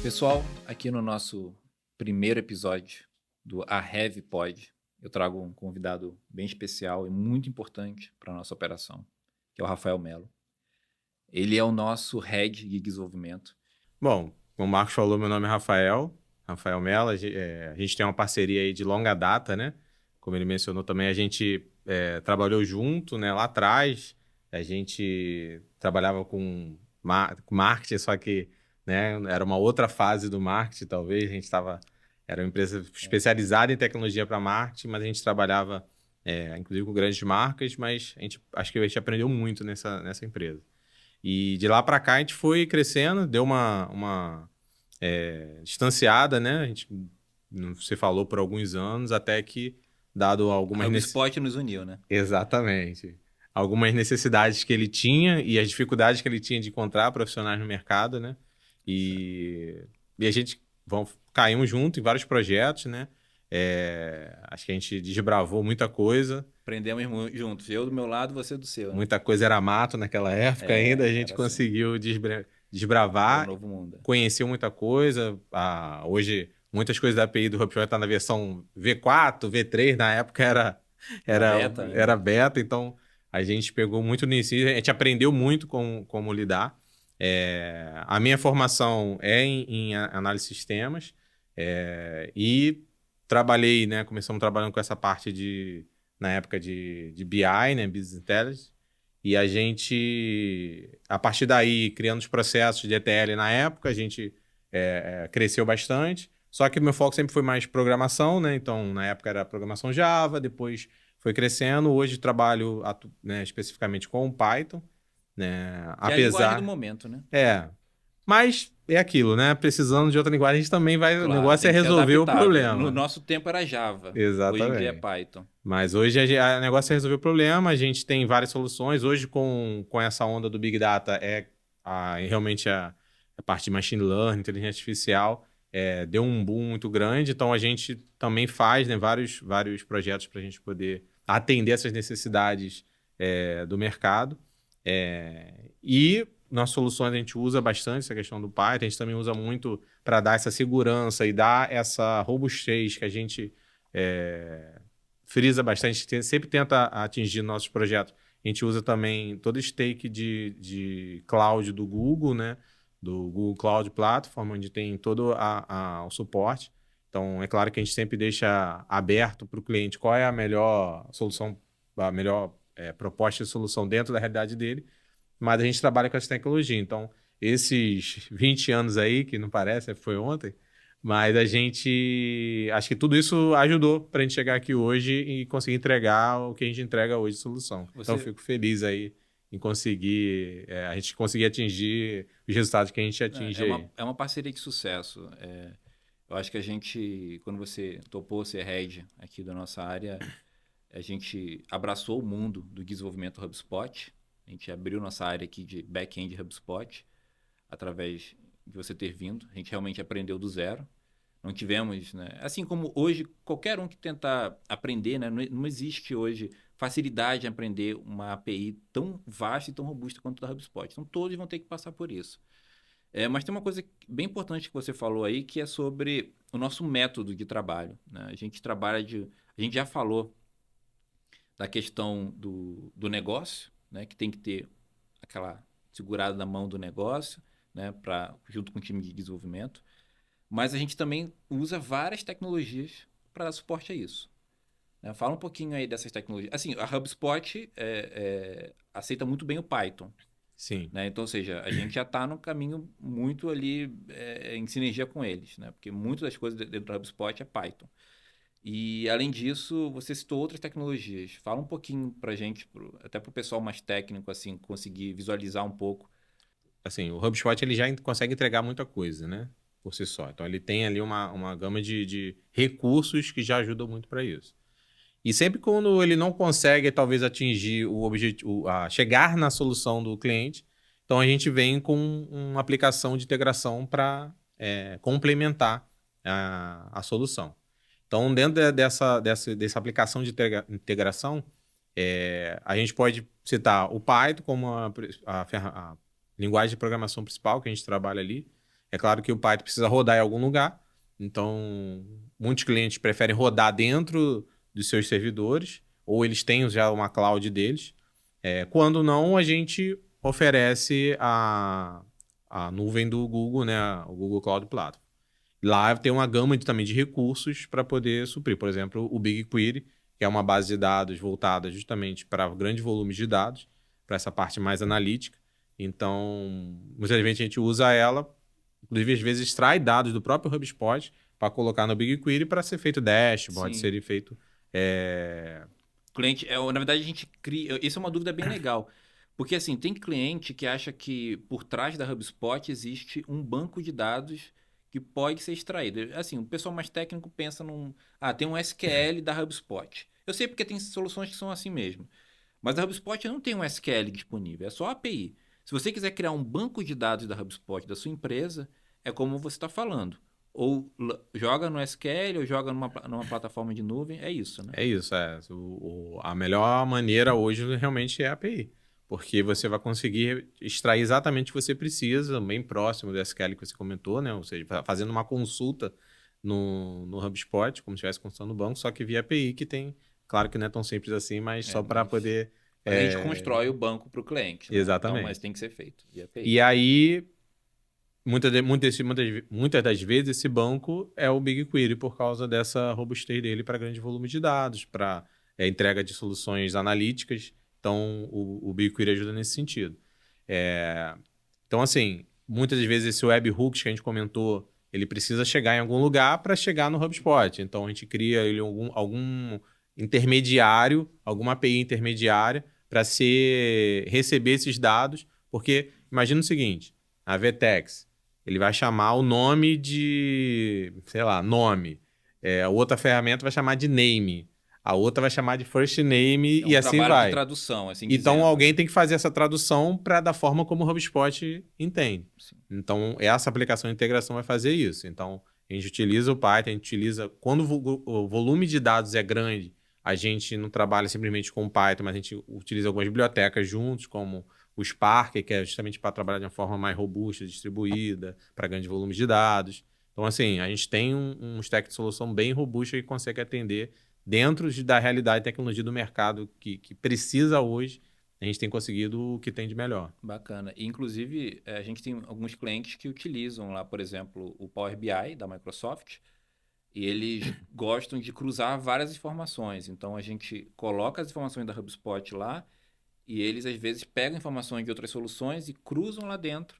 Pessoal, aqui no nosso primeiro episódio do A Heavy Pod, eu trago um convidado bem especial e muito importante para a nossa operação, que é o Rafael Melo. Ele é o nosso Head de Desenvolvimento. Bom, como o Marcos falou, meu nome é Rafael Mello. A gente tem uma parceria aí de longa data, né? Como ele mencionou também, a gente trabalhou junto, né? Lá atrás, a gente trabalhava com marketing, só que, né, era uma outra fase do marketing, talvez. Era uma empresa especializada em tecnologia para marketing, mas a gente trabalhava, inclusive, com grandes marcas, mas acho que a gente aprendeu muito nessa empresa. E de lá para cá a gente foi crescendo, deu uma distanciada, né? A gente, você falou, por alguns anos, até que, dado A algumas HubSpot nos uniu, né? Exatamente. Algumas necessidades que ele tinha e as dificuldades que ele tinha de encontrar profissionais no mercado, né? E a gente caímos junto em vários projetos, né? Acho que a gente desbravou muita coisa. Aprendemos juntos, eu do meu lado, você do seu. Né? Muita coisa era mato naquela época ainda, a gente era assim. conseguiu Era desbravar, um novo mundo. conheceu muita coisa. Hoje, muitas coisas da API do HubSpot estão na versão V4, V3, na época era beta, então a gente pegou muito nisso, a gente aprendeu muito como lidar. A minha formação é em análise de sistemas, e trabalhei, né, começamos trabalhando com essa parte na época de BI, né, Business Intelligence, e a gente, a partir daí, criando os processos de ETL na época, a gente cresceu bastante, só que o meu foco sempre foi mais programação, né, então na época era programação Java, depois foi crescendo, hoje trabalho né, especificamente com Python, né, Que é a linguagem do momento, né? Mas é aquilo, né? Precisando de outra linguagem, a gente também vai. Claro, o negócio é tem que ser resolver o adaptável. problema. No nosso tempo era Java. Hoje em dia é Exatamente. Python. Mas hoje o negócio é resolver o problema. A gente tem várias soluções. Hoje, com essa onda do Big Data, realmente a parte de machine learning, inteligência artificial, deu um boom muito grande. Então, a gente também faz, né, vários projetos para a gente poder atender essas necessidades do mercado. E nas soluções a gente usa bastante essa questão do Python, a gente também usa muito para dar essa segurança e dar essa robustez que a gente frisa bastante, sempre tenta atingir nossos projetos. A gente usa também todo o stake de cloud do Google, né? Do Google Cloud Platform, onde tem todo o suporte. Então, é claro que a gente sempre deixa aberto para o cliente qual é a melhor solução, a melhor proposta de solução dentro da realidade dele, mas a gente trabalha com essa tecnologia. Então, esses 20 anos aí, que não parece, foi ontem, mas a gente... Acho que tudo isso ajudou para a gente chegar aqui hoje e conseguir entregar o que a gente entrega hoje de solução. Então, eu fico feliz aí em conseguir... a gente conseguir atingir os resultados que a gente atinge aí. É uma parceria de sucesso. Eu acho que a gente, quando você topou ser head aqui da nossa área, a gente abraçou o mundo do desenvolvimento HubSpot. A gente abriu nossa área aqui de back-end HubSpot através de você ter vindo. A gente realmente aprendeu do zero. Não tivemos, né? Assim como hoje, qualquer um que tentar aprender, né? Não existe hoje facilidade em aprender uma API tão vasta e tão robusta quanto a da HubSpot. Então, todos vão ter que passar por isso. Mas tem uma coisa bem importante que você falou aí, que é sobre o nosso método de trabalho. Né? A gente A gente já falou da questão do negócio, né? Que tem que ter aquela segurada na mão do negócio, né? Junto com o time de desenvolvimento. Mas a gente também usa várias tecnologias para dar suporte a isso. Né? Fala um pouquinho aí dessas tecnologias. Assim, a HubSpot aceita muito bem o Python. Sim. Né? Então, ou seja, a gente já está no caminho muito ali em sinergia com eles. Né? Porque muitas das coisas dentro do HubSpot é Python. E, além disso, você citou outras tecnologias. Fala um pouquinho para a gente, até para o pessoal mais técnico, assim, conseguir visualizar um pouco. Assim, o HubSpot ele já consegue entregar muita coisa, né? Por si só. Então, ele tem ali uma gama de recursos que já ajudam muito para isso. E sempre quando ele não consegue, talvez, atingir o objetivo, chegar na solução do cliente, então a gente vem com uma aplicação de integração para complementar a solução. Então, dentro dessa aplicação de integração, a gente pode citar o Python como a linguagem de programação principal que a gente trabalha ali. É claro que o Python precisa rodar em algum lugar, então muitos clientes preferem rodar dentro dos seus servidores, ou eles têm já uma cloud deles. Quando não, a gente oferece a nuvem do Google, né? O Google Cloud Platform. Lá tem uma gama também de recursos para poder suprir. Por exemplo, o BigQuery, que é uma base de dados voltada justamente para grandes volumes de dados, para essa parte mais analítica. Então, muitas vezes a gente usa ela, inclusive às vezes extrai dados do próprio HubSpot para colocar no BigQuery para ser feito dashboard, ser feito... Cliente, na verdade a gente cria... Isso é uma dúvida bem legal. Porque assim, tem cliente que acha que por trás da HubSpot existe um banco de dados que pode ser extraído. Assim, o pessoal mais técnico pensa tem um SQL da HubSpot. Eu sei porque tem soluções que são assim mesmo. Mas a HubSpot não tem um SQL disponível, é só API. Se você quiser criar um banco de dados da HubSpot da sua empresa, é como você está falando. Ou joga no SQL ou joga numa plataforma de nuvem, é isso, né? É isso, a melhor maneira hoje realmente é a API. Porque você vai conseguir extrair exatamente o que você precisa, bem próximo do SQL que você comentou, né? Ou seja, fazendo uma consulta no HubSpot, como se estivesse consultando no banco, só que via API, que tem, claro que não é tão simples assim, mas só para poder... A gente constrói o banco para o cliente, né? Exatamente. Então, mas tem que ser feito via API. E aí, muitas das vezes, esse banco é o BigQuery por causa dessa robustez dele para grande volume de dados, para entrega de soluções analíticas. Então, o BigQuery ajuda nesse sentido. Então, assim, muitas das vezes esse webhooks que a gente comentou, ele precisa chegar em algum lugar para chegar no HubSpot. Então, a gente cria ele algum intermediário, alguma API intermediária para receber esses dados. Porque, imagina o seguinte, a Vtex, ele vai chamar o nome de, sei lá, nome. A outra ferramenta vai chamar de name. A outra vai chamar de first name e assim vai. Trabalho de tradução, assim então, dizendo, alguém tem que fazer essa tradução da forma como o HubSpot entende. Sim. Então, essa aplicação de integração vai fazer isso. Então, a gente utiliza o Python, a gente utiliza... Quando o volume de dados é grande, a gente não trabalha simplesmente com o Python, mas a gente utiliza algumas bibliotecas juntos, como o Spark, que é justamente para trabalhar de uma forma mais robusta, distribuída, para grande volume de dados. Então, assim, a gente tem um stack de solução bem robusto que consegue atender dentro da realidade e tecnologia do mercado que precisa hoje. A gente tem conseguido o que tem de melhor. Bacana. E, inclusive, a gente tem alguns clientes que utilizam lá, por exemplo, o Power BI da Microsoft, e eles gostam de cruzar várias informações. Então, a gente coloca as informações da HubSpot lá e eles, às vezes, pegam informações de outras soluções e cruzam lá dentro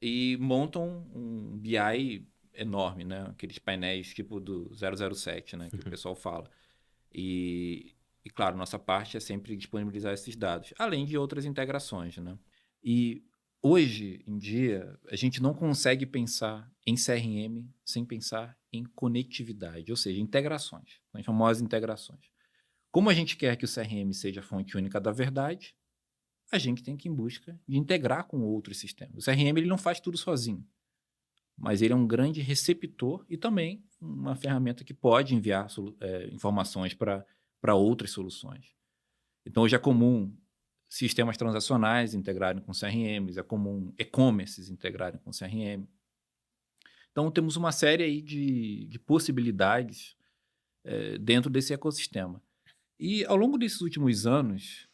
e montam um BI enorme, né? Aqueles painéis tipo do 007, né? Que o pessoal fala. E, claro, nossa parte é sempre disponibilizar esses dados, além de outras integrações, né? E hoje em dia, a gente não consegue pensar em CRM sem pensar em conectividade, ou seja, integrações, as famosas integrações. Como a gente quer que o CRM seja a fonte única da verdade, a gente tem que ir em busca de integrar com outros sistemas. O CRM ele não faz tudo sozinho, mas ele é um grande receptor e também uma ferramenta que pode enviar informações para outras soluções. Então, hoje é comum sistemas transacionais integrarem com CRMs, é comum e-commerces integrarem com CRM. Então, temos uma série aí de possibilidades dentro desse ecossistema. E, ao longo desses últimos anos,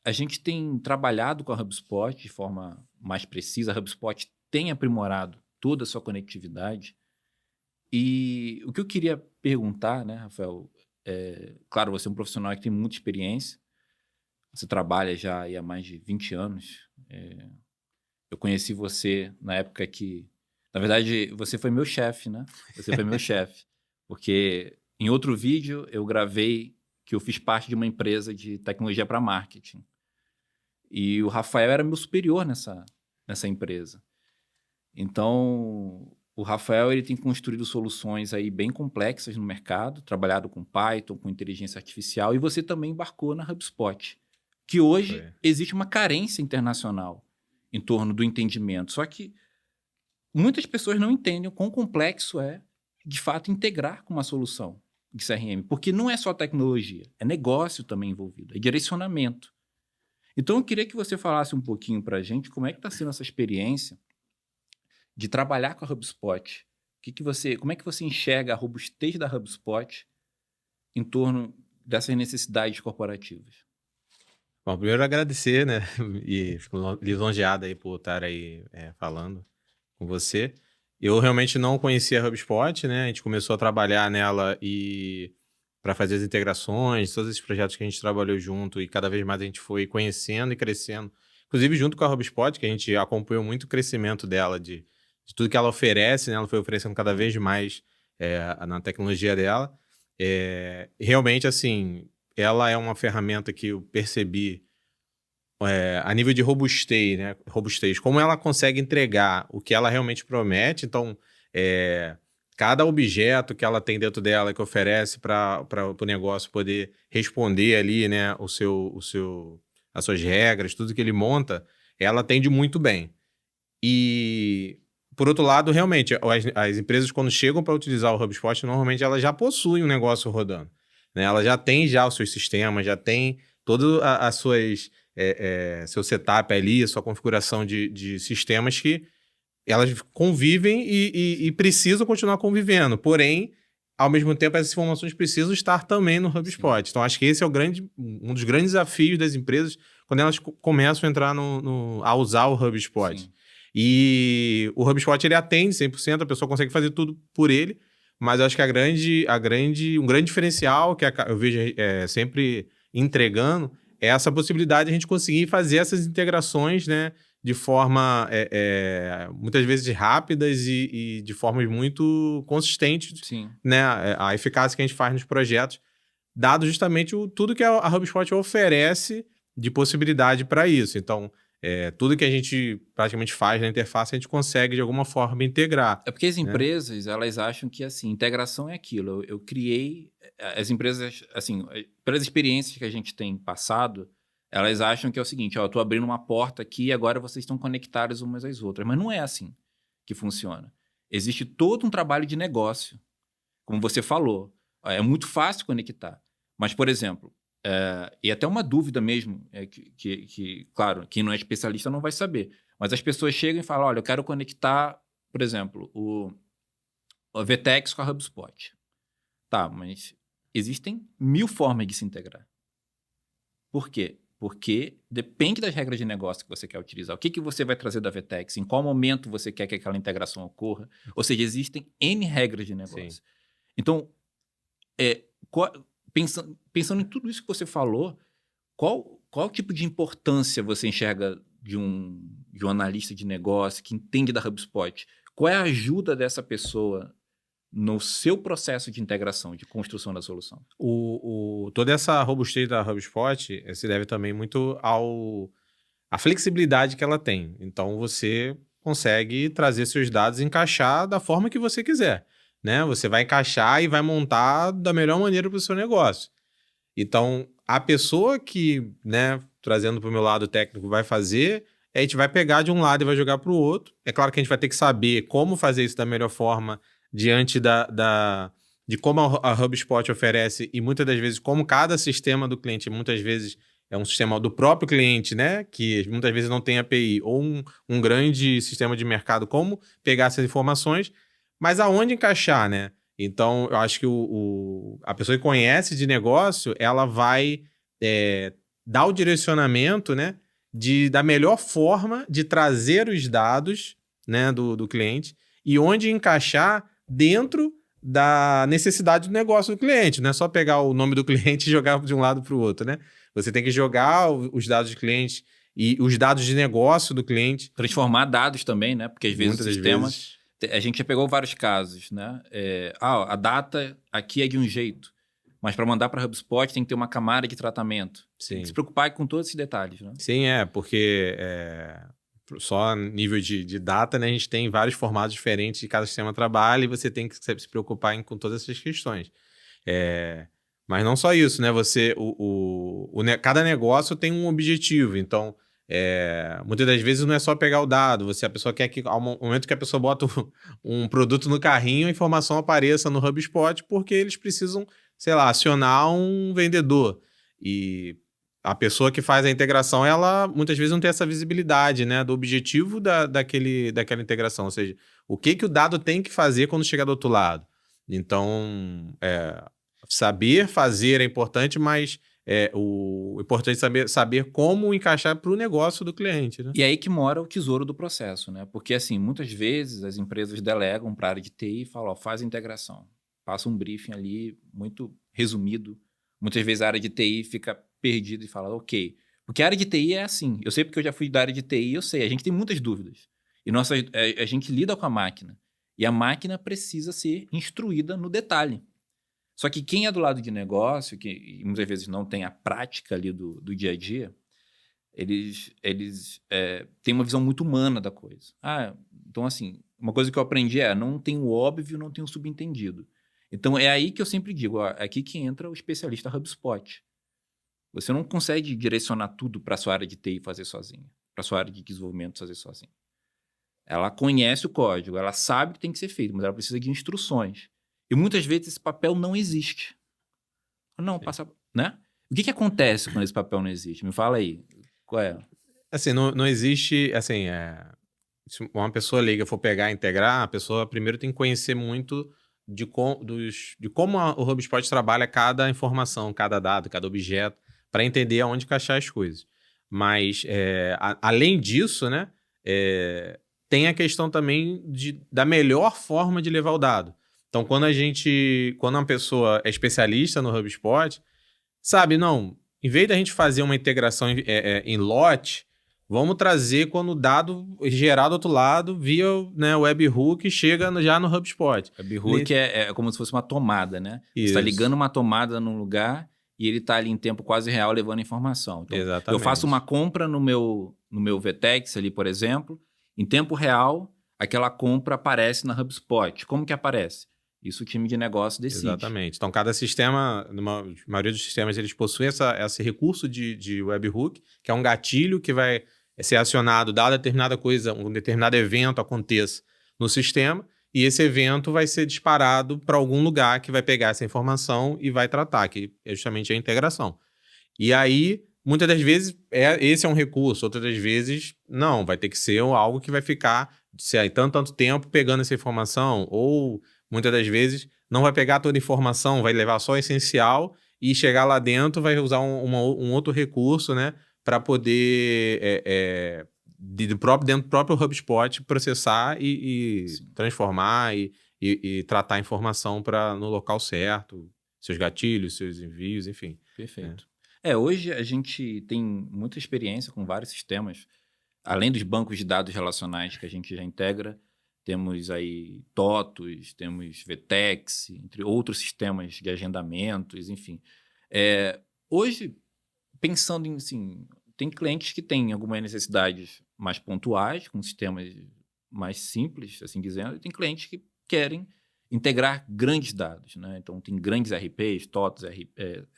a gente tem trabalhado com a HubSpot de forma mais precisa. A HubSpot tem aprimorado toda a sua conectividade. E o que eu queria perguntar, né, Rafael, claro, você é um profissional que tem muita experiência, você trabalha já há mais de 20 anos. Eu conheci você na época que, na verdade, você foi meu chefe, né? Você foi meu chefe, porque em outro vídeo eu gravei que eu fiz parte de uma empresa de tecnologia para marketing. E o Rafael era meu superior nessa empresa. Então, o Rafael ele tem construído soluções aí bem complexas no mercado, trabalhado com Python, com inteligência artificial, e você também embarcou na HubSpot, que hoje existe uma carência internacional em torno do entendimento. Só que muitas pessoas não entendem o quão complexo é, de fato, integrar com uma solução de CRM, porque não é só tecnologia, é negócio também envolvido, é direcionamento. Então, eu queria que você falasse um pouquinho para a gente como é que está sendo essa experiência de trabalhar com a HubSpot, como é que você enxerga a robustez da HubSpot em torno dessas necessidades corporativas? Bom, primeiro agradecer, né? E fico lisonjeado aí por estar aí falando com você. Eu realmente não conhecia a HubSpot, né? A gente começou a trabalhar nela e para fazer as integrações, todos esses projetos que a gente trabalhou junto e cada vez mais a gente foi conhecendo e crescendo. Inclusive junto com a HubSpot, que a gente acompanhou muito o crescimento dela, de tudo que ela oferece, né? Ela foi oferecendo cada vez mais na tecnologia dela. Realmente, assim, ela é uma ferramenta que eu percebi a nível de robustez, né? Robustez, como ela consegue entregar o que ela realmente promete. Então, cada objeto que ela tem dentro dela, que oferece para o negócio poder responder ali, né? As suas regras, tudo que ele monta, ela atende muito bem. E, por outro lado, realmente, as empresas, quando chegam para utilizar o HubSpot, normalmente elas já possuem um negócio rodando, né? Ela já tem os seus sistemas, já tem todas as suas... seu setup ali, a sua configuração de sistemas que elas convivem e precisam continuar convivendo. Porém, ao mesmo tempo, essas informações precisam estar também no HubSpot. Sim. Então, acho que esse é um dos grandes desafios das empresas quando elas começam a entrar a usar o HubSpot. Sim. E o HubSpot, ele atende 100%, a pessoa consegue fazer tudo por ele, mas eu acho que um grande diferencial que eu vejo sempre entregando é essa possibilidade de a gente conseguir fazer essas integrações, né, de forma, muitas vezes, rápidas e de formas muito consistentes. Sim. Né, a eficácia que a gente faz nos projetos, dado justamente tudo que a HubSpot oferece de possibilidade para isso. Então, tudo que a gente praticamente faz na interface, a gente consegue, de alguma forma, integrar. É porque as empresas, elas acham que, assim, integração é aquilo. Eu criei... As empresas, assim, pelas experiências que a gente tem passado, elas acham que é o seguinte, eu estou abrindo uma porta aqui e agora vocês estão conectados umas às outras. Mas não é assim que funciona. Existe todo um trabalho de negócio. Como você falou, é muito fácil conectar. Mas, por exemplo, e até uma dúvida mesmo, que, claro, quem não é especialista não vai saber, mas as pessoas chegam e falam, olha, eu quero conectar, por exemplo, o VTEX com a HubSpot. Tá, mas existem 1000 formas de se integrar. Por quê? Porque depende das regras de negócio que você quer utilizar. O que você vai trazer da VTEX? Em qual momento você quer que aquela integração ocorra? Ou seja, existem N regras de negócio. Sim. Então, pensando em tudo isso que você falou, qual tipo de importância você enxerga de um analista de negócio que entende da HubSpot? Qual é a ajuda dessa pessoa no seu processo de integração, de construção da solução? Toda essa robustez da HubSpot se deve também muito à flexibilidade que ela tem. Então, você consegue trazer seus dados e encaixar da forma que você quiser, né? Você vai encaixar e vai montar da melhor maneira para o seu negócio. Então, a pessoa que, né, trazendo para o meu lado técnico, vai fazer, a gente vai pegar de um lado e vai jogar para o outro. É claro que a gente vai ter que saber como fazer isso da melhor forma diante de como a HubSpot oferece e muitas das vezes como cada sistema do cliente, muitas vezes é um sistema do próprio cliente, né, que muitas vezes não tem API, ou um grande sistema de mercado, como pegar essas informações, mas aonde encaixar, né? Então, eu acho que a pessoa que conhece de negócio, ela vai dar o direcionamento, né, da melhor forma de trazer os dados, né, do cliente e onde encaixar dentro da necessidade do negócio do cliente. Não é só pegar o nome do cliente e jogar de um lado para o outro, né? Você tem que jogar os dados do cliente e os dados de negócio do cliente. Transformar dados também, né? Porque às vezes o sistema... A gente já pegou vários casos, né? A data aqui é de um jeito, mas para mandar para a HubSpot tem que ter uma camada de tratamento. Sim. Tem que se preocupar com todos esses detalhes, né? Sim, porque... só nível de data, né, a gente tem vários formatos diferentes de cada sistema trabalha e você tem que se preocupar com todas essas questões. Mas não só isso, né? Cada negócio tem um objetivo, então muitas das vezes não é só pegar o dado, a pessoa quer que ao momento que a pessoa bota um produto no carrinho, a informação apareça no HubSpot porque eles precisam, sei lá, acionar um vendedor. E a pessoa que faz a integração, ela muitas vezes não tem essa visibilidade, né, do objetivo daquela integração, ou seja, o que o dado tem que fazer quando chegar do outro lado. Então, saber fazer é importante, mas o importante é saber como encaixar para o negócio do cliente, né? E aí que mora o tesouro do processo, né? Porque, assim, muitas vezes as empresas delegam para a área de TI e falam, ó, faz a integração. Passa um briefing ali, muito resumido. Muitas vezes a área de TI fica perdida e fala, ok. Porque a área de TI é assim. Eu sei porque eu já fui da área de TI, eu sei. A gente tem muitas dúvidas. E a gente lida com a máquina. E a máquina precisa ser instruída no detalhe. Só que quem é do lado de negócio, que muitas vezes não tem a prática ali do dia a dia, eles têm uma visão muito humana da coisa. Então, assim, uma coisa que eu aprendi não tem o óbvio, não tem o subentendido. Então, é aí que eu sempre digo, é aqui que entra o especialista HubSpot. Você não consegue direcionar tudo para a sua área de TI fazer sozinha, para a sua área de desenvolvimento fazer sozinha. Ela conhece o código, ela sabe o que tem que ser feito, mas ela precisa de instruções. E muitas vezes esse papel não existe. Não, passa... Né? O que acontece quando esse papel não existe? Me fala aí. Qual é? Assim, não existe... Assim, se uma pessoa leiga for pegar e integrar, a pessoa primeiro tem que conhecer muito de como o HubSpot trabalha cada informação, cada dado, cada objeto, para entender aonde encaixar as coisas. Mas, além disso, né, tem a questão também da melhor forma de levar o dado. Então, quando uma pessoa é especialista no HubSpot, sabe, não, em vez da gente fazer uma integração em lote, vamos trazer quando o dado gerar do outro lado via, né, webhook chega já no HubSpot. Webhook é como se fosse uma tomada, né? Isso. Você está ligando uma tomada num lugar e ele está ali em tempo quase real levando informação. Então, exatamente. Eu faço uma compra no meu Vtex ali, por exemplo, em tempo real, aquela compra aparece na HubSpot. Como que aparece? Isso o time de negócio decide. Exatamente. Então, cada sistema, a maioria dos sistemas, eles possuem esse recurso de webhook, que é um gatilho que vai ser acionado, dada determinada coisa, um determinado evento aconteça no sistema, e esse evento vai ser disparado para algum lugar que vai pegar essa informação e vai tratar, que é justamente a integração. E aí, muitas das vezes, esse é um recurso, outras das vezes, não, vai ter que ser algo que vai ficar tanto tempo pegando essa informação, ou muitas das vezes não vai pegar toda a informação, vai levar só o essencial e chegar lá dentro vai usar um outro recurso, né, para poder, dentro do próprio HubSpot, processar e transformar e tratar a informação no local certo, seus gatilhos, seus envios, enfim. Perfeito. Hoje a gente tem muita experiência com vários sistemas, além dos bancos de dados relacionais que a gente já integra. Temos aí TOTUS, temos Vtex, entre outros sistemas de agendamentos, enfim. Hoje, pensando em, assim, tem clientes que têm algumas necessidades mais pontuais, com sistemas mais simples, assim dizendo, e tem clientes que querem integrar grandes dados, né? Então, tem grandes RPs, TOTUS,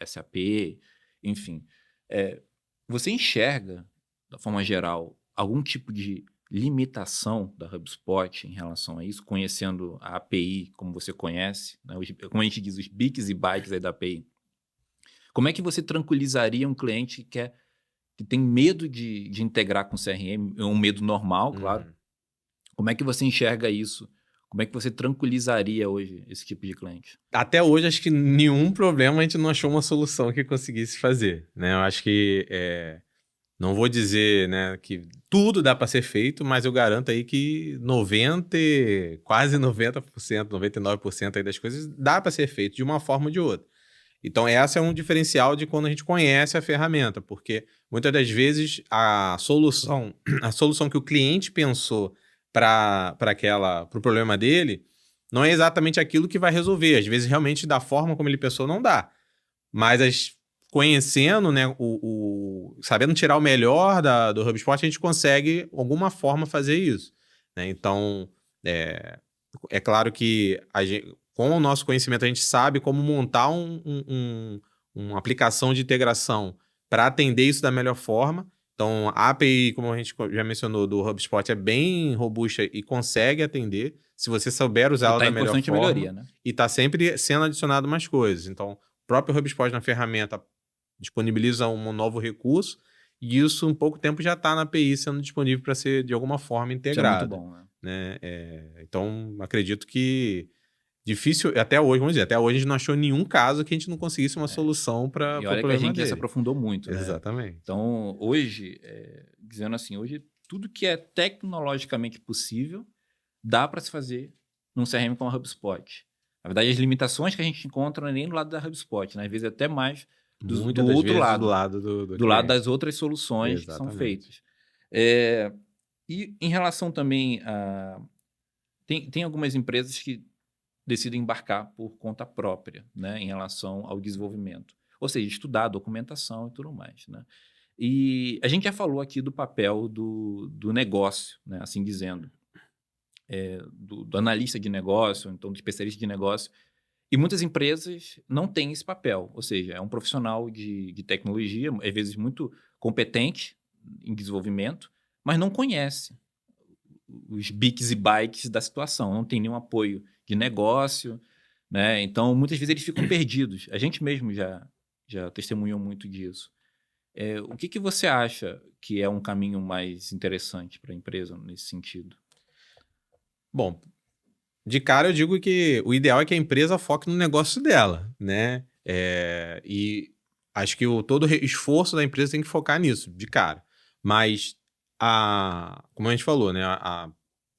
SAP, enfim. Você enxerga, da forma geral, algum tipo de limitação da HubSpot em relação a isso, conhecendo a API como você conhece, né? Como a gente diz, os bits e bytes aí da API. Como é que você tranquilizaria um cliente que tem medo de integrar com CRM, um medo normal, claro. Como é que você enxerga isso? Como é que você tranquilizaria hoje esse tipo de cliente? Até hoje, acho que nenhum problema a gente não achou uma solução que conseguisse fazer, né? Eu acho que... Não vou dizer, né, que tudo dá para ser feito, mas eu garanto aí que quase 90%, 99% aí das coisas dá para ser feito de uma forma ou de outra. Então, essa é um diferencial de quando a gente conhece a ferramenta, porque muitas das vezes a solução que o cliente pensou para o problema dele não é exatamente aquilo que vai resolver. Às vezes, realmente, da forma como ele pensou, não dá. Mas conhecendo, né, sabendo tirar o melhor do HubSpot, a gente consegue, de alguma forma, fazer isso, né? Então, é claro que com o nosso conhecimento, a gente sabe como montar uma aplicação de integração para atender isso da melhor forma. Então, a API, como a gente já mencionou, do HubSpot é bem robusta e consegue atender, se você souber usar ela da melhor forma. Melhoria, né? E está sempre sendo adicionado mais coisas. Então, o próprio HubSpot na ferramenta disponibiliza um novo recurso e isso, em pouco tempo, já está na API sendo disponível para ser, de alguma forma, integrado. Isso é muito bom, né? Então, acredito que difícil, até hoje, vamos dizer, até hoje a gente não achou nenhum caso que a gente não conseguisse uma solução para o problema dele. E olha que a gente já se aprofundou muito, né? Exatamente. Então, hoje, dizendo assim, hoje tudo que é tecnologicamente possível dá para se fazer num CRM com a HubSpot. Na verdade, as limitações que a gente encontra não é nem do lado da HubSpot, né? Às vezes até mais do outro lado. Do lado das outras soluções que são feitas. E em relação também a... Tem algumas empresas que decidem embarcar por conta própria, né? Em relação ao desenvolvimento. Ou seja, estudar a documentação e tudo mais, né? E a gente já falou aqui do papel do negócio, né? Assim dizendo. Do analista de negócio, então do especialista de negócio. E muitas empresas não têm esse papel. Ou seja, é um profissional de tecnologia, às vezes muito competente em desenvolvimento, mas não conhece os bits e bytes da situação, não tem nenhum apoio de negócio, né? Então, muitas vezes eles ficam perdidos. A gente mesmo já testemunhou muito disso. O que você acha que é um caminho mais interessante para a empresa nesse sentido? Bom, de cara eu digo que o ideal é que a empresa foque no negócio dela, né? E acho que todo esforço da empresa tem que focar nisso, de cara. Mas, como a gente falou, né? A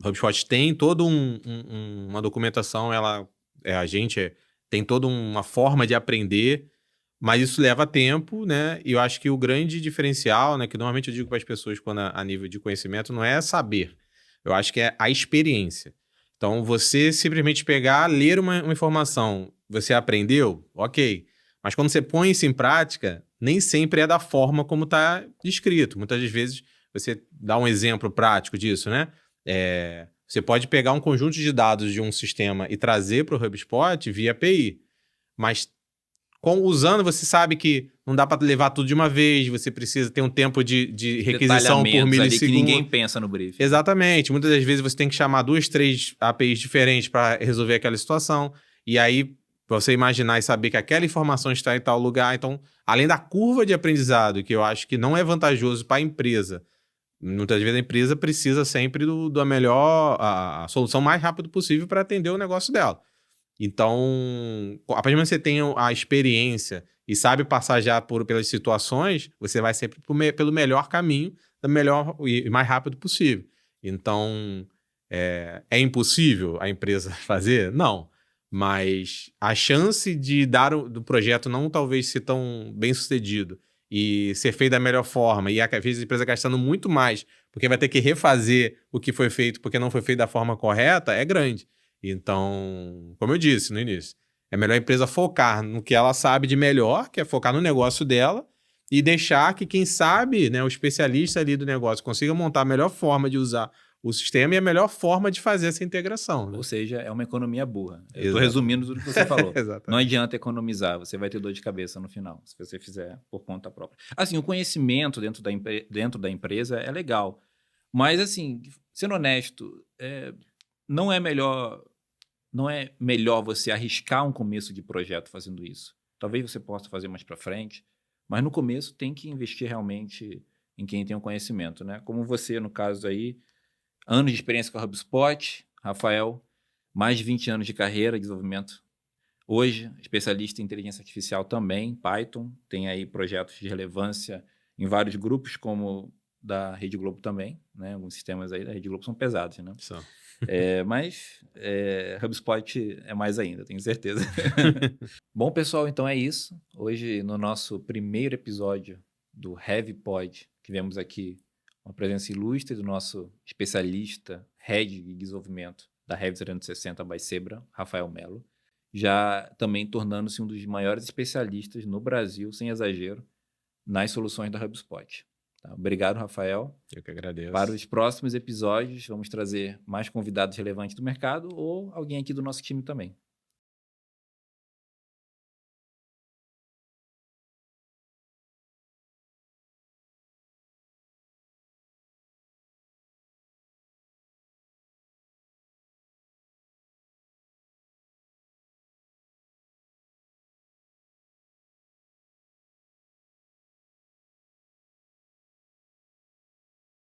HubSpot tem toda uma documentação, a gente tem toda uma forma de aprender, mas isso leva tempo, né? E eu acho que o grande diferencial, né? Que normalmente eu digo para as pessoas quando a nível de conhecimento, não é saber. Eu acho que é a experiência. Então, você simplesmente pegar, ler uma informação, você aprendeu? Ok. Mas quando você põe isso em prática, nem sempre é da forma como está descrito. Muitas das vezes, você dá um exemplo prático disso, né? Você pode pegar um conjunto de dados de um sistema e trazer para o HubSpot via API. Mas usando, você sabe que não dá para levar tudo de uma vez, você precisa ter um tempo de requisição por milissegundo. Que ninguém pensa no briefing. Exatamente. Muitas das vezes você tem que chamar 2, 3 APIs diferentes para resolver aquela situação. E aí, você imaginar e saber que aquela informação está em tal lugar. Então, além da curva de aprendizado, que eu acho que não é vantajoso para a empresa, muitas vezes a empresa precisa sempre da melhor, a solução mais rápido possível para atender o negócio dela. Então, a partir do momento que você tem a experiência e sabe passar já pelas situações, você vai sempre pelo melhor caminho, da melhor e mais rápido possível. Então, é impossível a empresa fazer? Não. Mas a chance de do projeto não talvez ser tão bem sucedido e ser feito da melhor forma, e às vezes a empresa gastando muito mais, porque vai ter que refazer o que foi feito porque não foi feito da forma correta, é grande. Então, como eu disse no início, é melhor a empresa focar no que ela sabe de melhor, que é focar no negócio dela, e deixar que quem sabe, né, o especialista ali do negócio, consiga montar a melhor forma de usar o sistema e a melhor forma de fazer essa integração. Né? Ou seja, é uma economia burra. Eu estou resumindo tudo que você falou. Não adianta economizar, você vai ter dor de cabeça no final, se você fizer por conta própria. Assim, o conhecimento dentro da empresa é legal, mas, assim, sendo honesto, não é melhor você arriscar um começo de projeto fazendo isso. Talvez você possa fazer mais para frente, mas no começo tem que investir realmente em quem tem o conhecimento, né? Como você, no caso aí, anos de experiência com a HubSpot, Rafael, mais de 20 anos de carreira, de desenvolvimento. Hoje, especialista em inteligência artificial também, Python, tem aí projetos de relevância em vários grupos, como da Rede Globo também, né? Alguns sistemas aí da Rede Globo são pesados, né? São. Mas HubSpot é mais ainda, tenho certeza. Bom, pessoal, então é isso. Hoje, no nosso primeiro episódio do Heavy Pod, tivemos aqui uma presença ilustre do nosso especialista, Head de desenvolvimento da Heavy 360 by Sebra, Rafael Melo, já também tornando-se um dos maiores especialistas no Brasil, sem exagero, nas soluções da HubSpot. Tá? Obrigado, Rafael. Eu que agradeço. Para os próximos episódios, vamos trazer mais convidados relevantes do mercado ou alguém aqui do nosso time também.